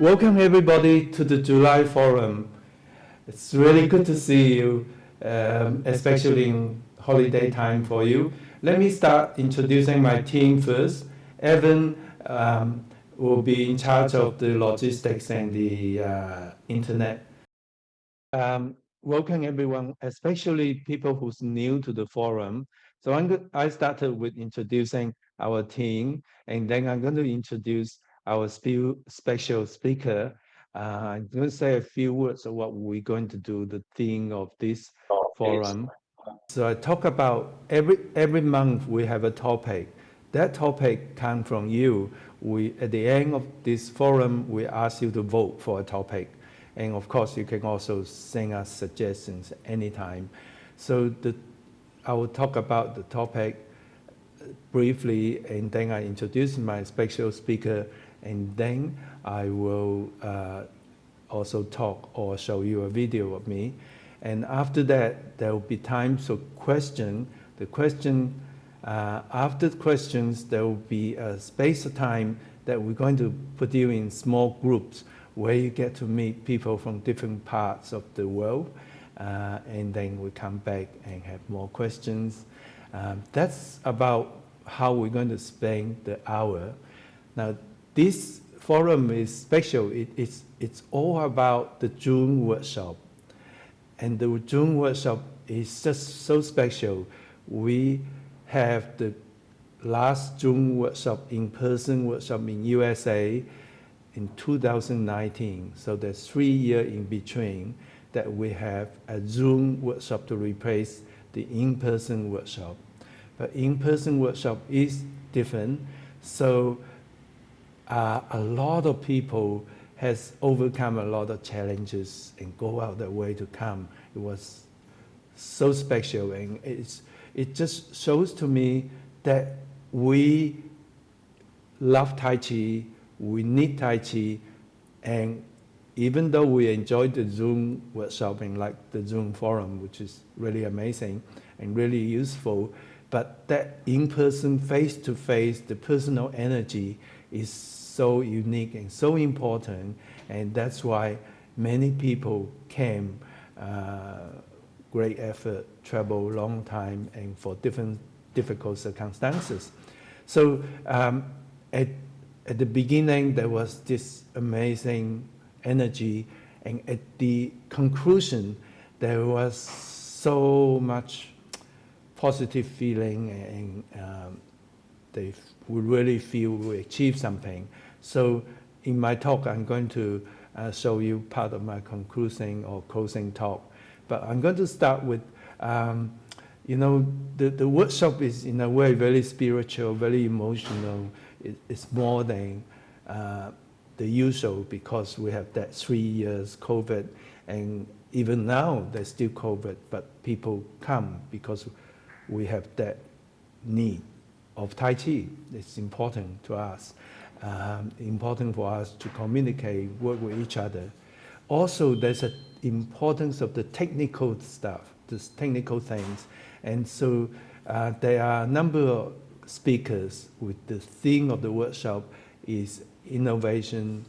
Welcome everybody to the July Forum. It's really good to see you, especially in holiday time for you. Let me start introducing my team first. Evan will be in charge of the logistics and the internet. Welcome everyone, especially people who's new to the forum. So I started with introducing our team, and then I'm going to introduce our special speaker. I'm going to say a few words of what we're going to do, the theme of this forum. So I talk about every month we have a topic. That topic comes from you. At the end of this forum, we ask you to vote for a topic. And of course, you can also send us suggestions anytime. So I will talk about the topic briefly, and then I introduce my special speaker, and then I will also talk or show you a video of me. And after that, there will be time for question. After the questions, there will be a space of time that we're going to put you in small groups where you get to meet people from different parts of the world. And then we come back and have more questions. That's about how we're going to spend the hour. Now, this forum is special. It's all about the June workshop. And the June workshop is just so special. We have the last June workshop, in-person workshop in USA in 2019. So there's 3 years in between that we have a Zoom workshop to replace the in-person workshop. But in-person workshop is different. So a lot of people has overcome a lot of challenges and go out their way to come. It was so special, and it just shows to me that we love Tai Chi, we need Tai Chi, and even though we enjoyed the Zoom workshop and like the Zoom forum, which is really amazing and really useful, but that in-person, face-to-face, the personal energy is so unique and so important, and that's why many people came, great effort, travel long time, and for different difficult circumstances. So at the beginning, there was this amazing energy, and at the conclusion, there was so much positive feeling, and they would really feel we achieved something. So in my talk, I'm going to show you part of my conclusion or closing talk. But I'm going to start with, the workshop is in a way very spiritual, very emotional. It's more than the usual, because we have that 3 years COVID, and even now there's still COVID, but people come because we have that need of Tai Chi. It's important to us, important for us to communicate, work with each other. Also, there's an importance of the technical stuff, the technical things. And so there are a number of speakers with the theme of the workshop is innovation,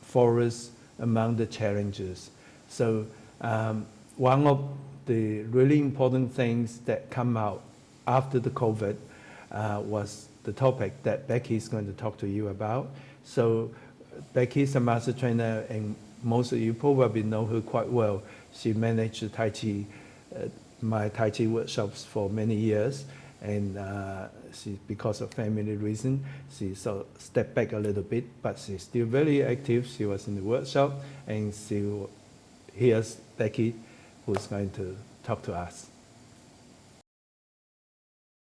forest among the challenges. So one of the really important things that come out after the COVID was the topic that Becky is going to talk to you about. So Becky is a master trainer, and most of you probably know her quite well. She managed my Tai Chi workshops for many years, and because of family reason, she sort of stepped back a little bit, but she's still very active. She was in the workshop, and here's Becky, who's going to talk to us.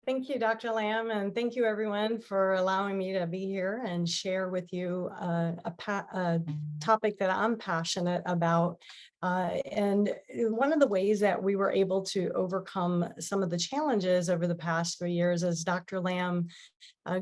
Thank you, Dr. Lam, and thank you everyone for allowing me to be here and share with you a topic that I'm passionate about. And one of the ways that we were able to overcome some of the challenges over the past 3 years is Dr. Lam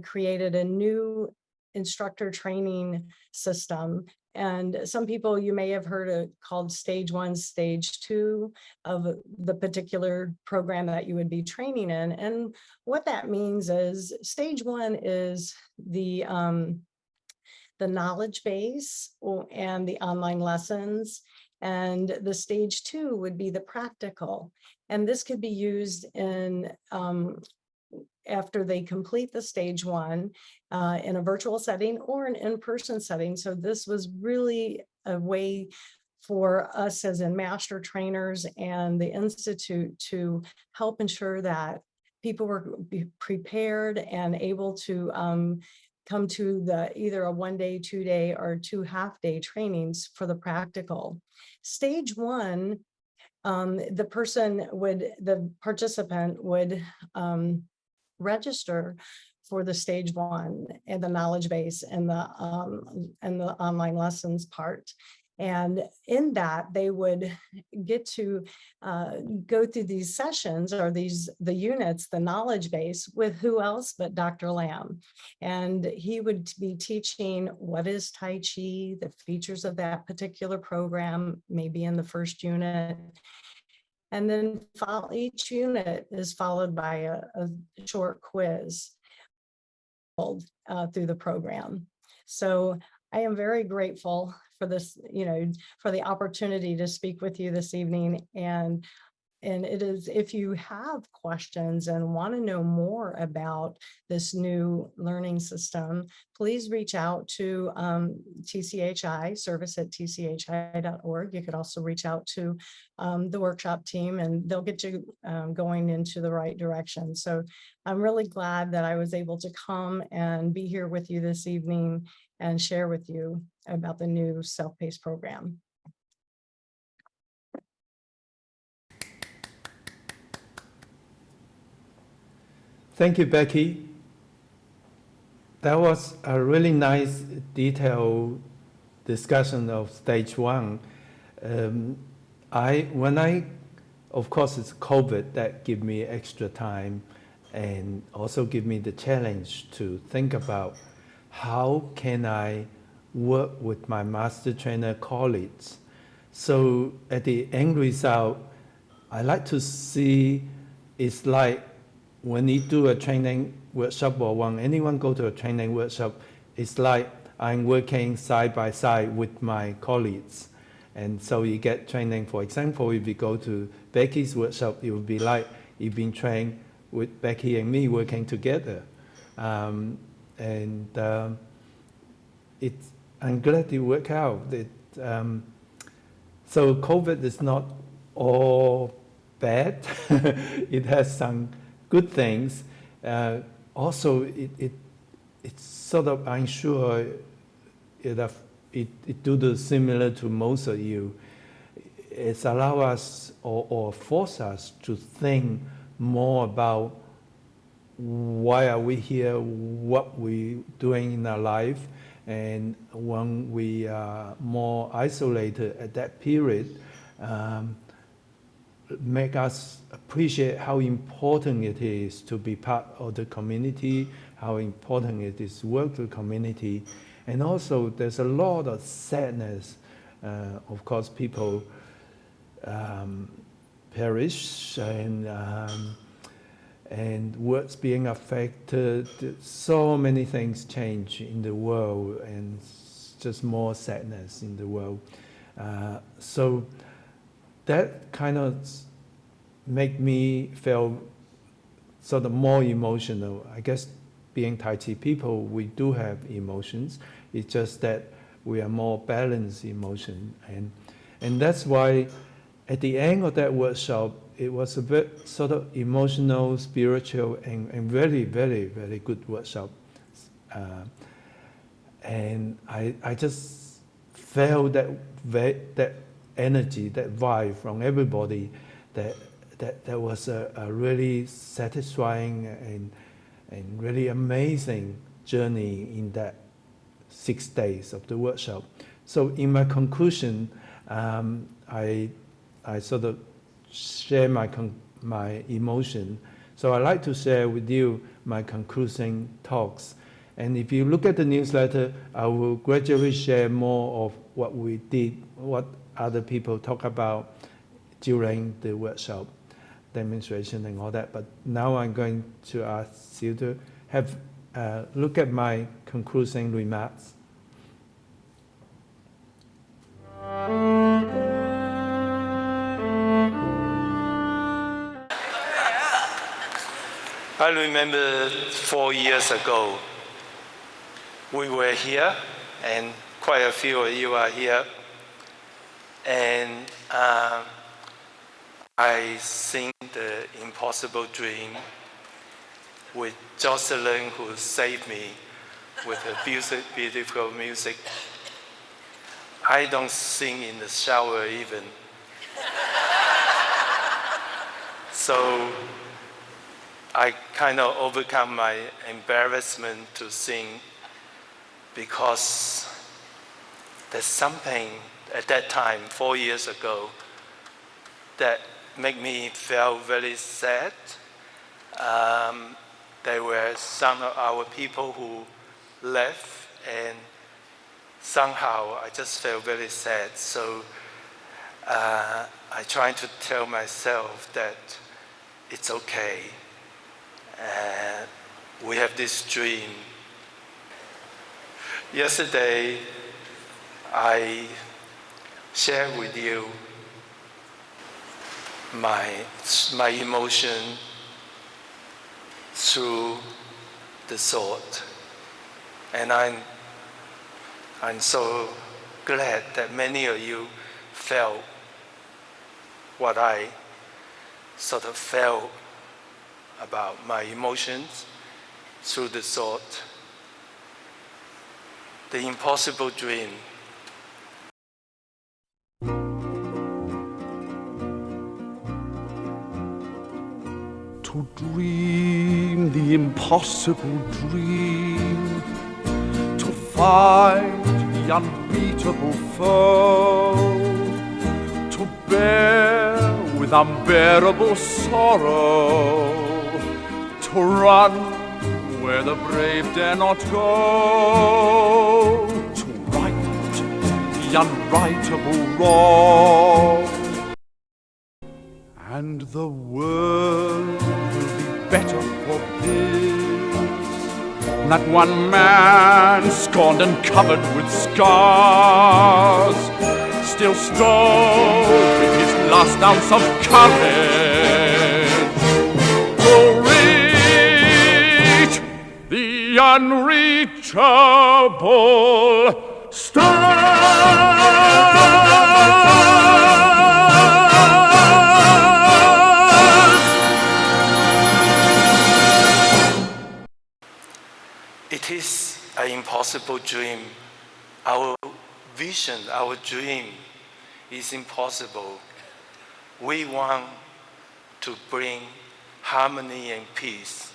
created a new instructor training system. And some people you may have heard it called stage 1, stage 2 of the particular program that you would be training in. And what that means is stage 1 is the the knowledge base and the online lessons. And the stage 2 would be the practical. And this could be used in after they complete the stage 1 in a virtual setting or an in-person setting. So this was really a way for us as in master trainers and the Institute to help ensure that people were prepared and able to come to the either a 1-day, 2-day, or 2 half-day trainings for the practical. Stage 1, the participant would register for the stage 1 and the knowledge base and the online lessons part. And in that, they would get to go through these sessions or the units, the knowledge base, with who else but Dr. Lam. And he would be teaching what is Tai Chi, the features of that particular program, maybe in the first unit. And then each unit is followed by a short quiz through the program. So I am very grateful for this, for the opportunity to speak with you this evening. And it is, if you have questions and want to know more about this new learning system, please reach out to TCHI, service@tchi.org. You could also reach out to the workshop team, and they'll get you going into the right direction. So I'm really glad that I was able to come and be here with you this evening and share with you about the new self-paced program. Thank you, Becky. That was a really nice, detailed discussion of stage 1. Of course, it's COVID that give me extra time and also give me the challenge to think about how can I work with my master trainer colleagues. So at the end result, I like to see it's like when you do a training workshop or when anyone go to a training workshop, it's like I'm working side by side with my colleagues. And so you get training. For example, if you go to Becky's workshop, it would be like you've been trained with Becky and me working together. I'm glad it worked out. So COVID is not all bad. It has some good things. Also, it's sort of, I'm sure it do the similar to most of you. It's allow us or force us to think more about why are we here, what we doing in our life, and when we are more isolated at that period, make us appreciate how important it is to be part of the community, how important it is to work with the community. And also there's a lot of sadness. Of course, people perish and words being affected. So many things change in the world and just more sadness in the world. So that kind of make me feel sort of more emotional. I guess being Tai Chi people, we do have emotions. It's just that we are more balanced emotion. And that's why at the end of that workshop, it was a bit sort of emotional, spiritual, and very, very, very good workshop. And I just felt that energy, that vibe from everybody, that was a really satisfying and really amazing journey in that 6 days of the workshop. So in my conclusion, I sort of share my emotion. So I like to share with you my concluding talks. And if you look at the newsletter, I will gradually share more of what we did, what other people talk about during the workshop demonstration and all that. But now I'm going to ask you to have look at my concluding remarks. I remember 4 years ago, we were here, and quite a few of you are here, and I sing the Impossible Dream with Jocelyn, who saved me with her beautiful music. I don't sing in the shower even. So I kind of overcome my embarrassment to sing, because there's something at that time, 4 years ago, that made me feel very sad. There were some of our people who left, and somehow I just felt very sad. So I tried to tell myself that it's okay. We have this dream. Yesterday, I shared with you my emotion through the thought. And I'm so glad that many of you felt what I sort of felt about my emotions through the thought. The impossible dream. To dream the impossible dream, to fight the unbeatable foe, to bear with unbearable sorrow, to run where the brave dare not go, to right the unrightable wrong, and the world will be better for this. Not one man scorned and covered with scars, still strong with his last ounce of courage, will reach the unreachable stars. It is an impossible dream. Our vision, our dream is impossible. We want to bring harmony and peace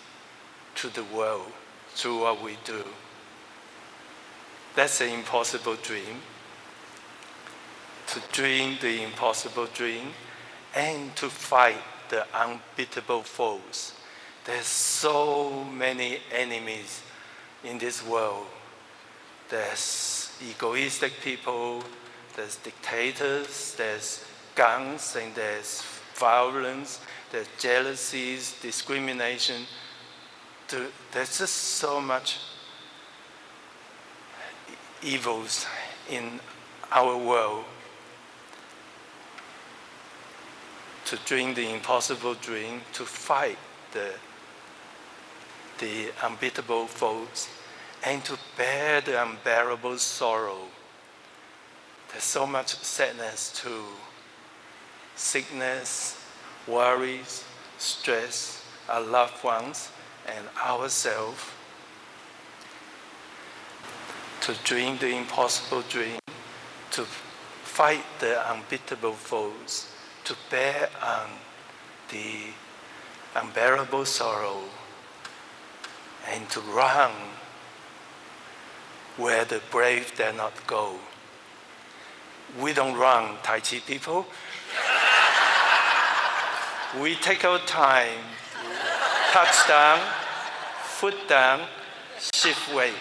to the world through what we do. That's an impossible dream. To dream the impossible dream and to fight the unbeatable foes. There's so many enemies in this world. There's egoistic people, there's dictators, there's guns, and there's violence, there's jealousies, discrimination. There's just so much evils in our world. To dream the impossible dream, to fight the unbeatable foes, and to bear the unbearable sorrow. There's so much sadness too. Sickness, worries, stress, our loved ones, and ourselves. To dream the impossible dream, to fight the unbeatable foes, to bear the unbearable sorrow, and to run where the brave dare not go. We don't run, Tai Chi people. We take our time, touch down, foot down, shift weight.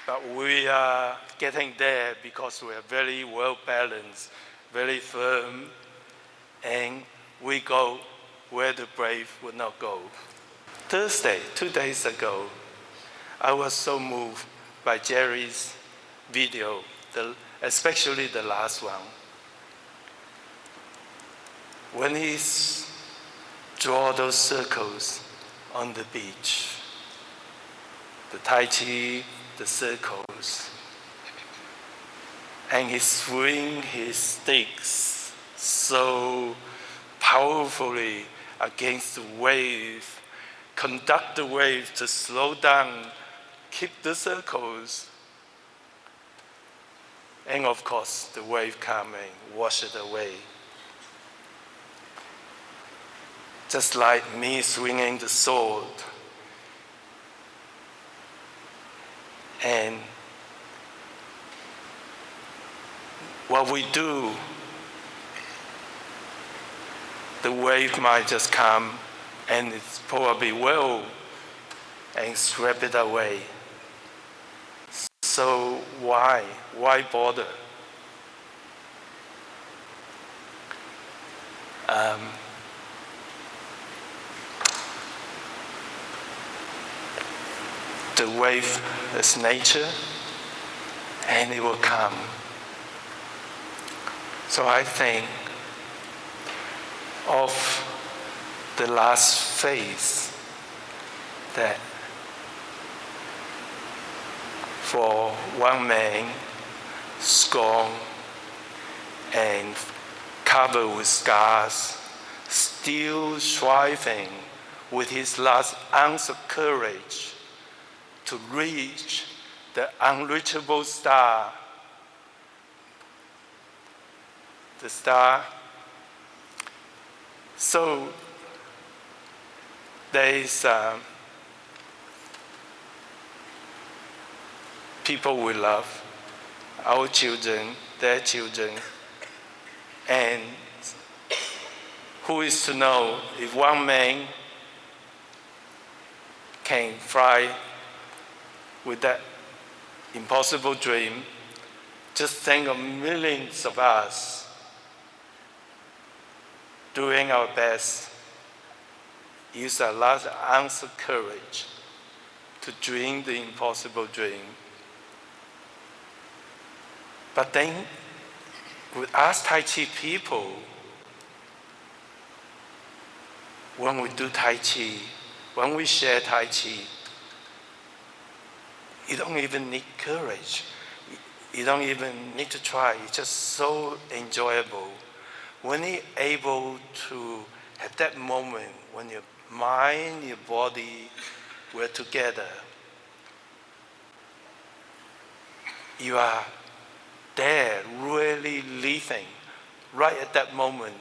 But we are getting there because we are very well balanced, very firm, and we go where the brave would not go. Thursday, 2 days ago, I was so moved by Jerry's video, especially the last one. When he draw those circles on the beach, the Tai Chi, the circles, and he swing his sticks so powerfully against the wave, conduct the wave to slow down, keep the circles, and of course the wave come and wash it away. Just like me swinging the sword. And what we do, the wave might just come and it probably will and sweep it away. So why bother? The wave is nature, and it will come. So I think of the last phase that for one man scorned and covered with scars, still striving with his last ounce of courage to reach the unreachable star. The star. So there is people we love, our children, their children, and who is to know if one man can fly with that impossible dream, just think of millions of us doing our best, use our last ounce of courage to dream the impossible dream. But then, with us Tai Chi people, when we do Tai Chi, when we share Tai Chi, you don't even need courage. You don't even need to try. It's just so enjoyable. When you're able to have that moment when your mind, your body were together, you are there really living right at that moment